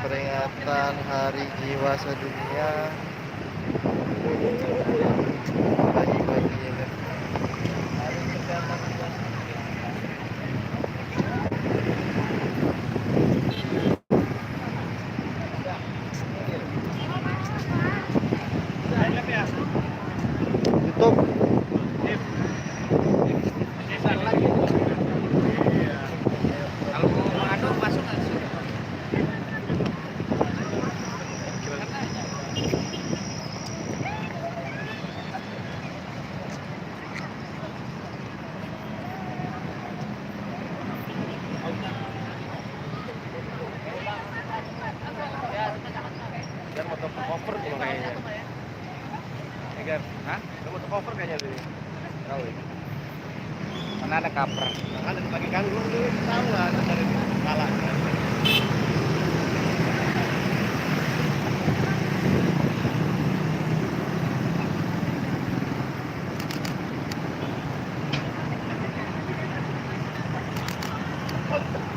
peringatan Hari Jiwa Sedunia bagi-bagi ini. YouTube. Kalau mau mengadu masuk nggak sih? Dan motor cover tuh kayaknya. Egar, hah? Ada motor cover kayaknya tuh. Tahu ya? Mana ada kaper? Ada bagi kami dulu tahu lah dari kalah. Oh.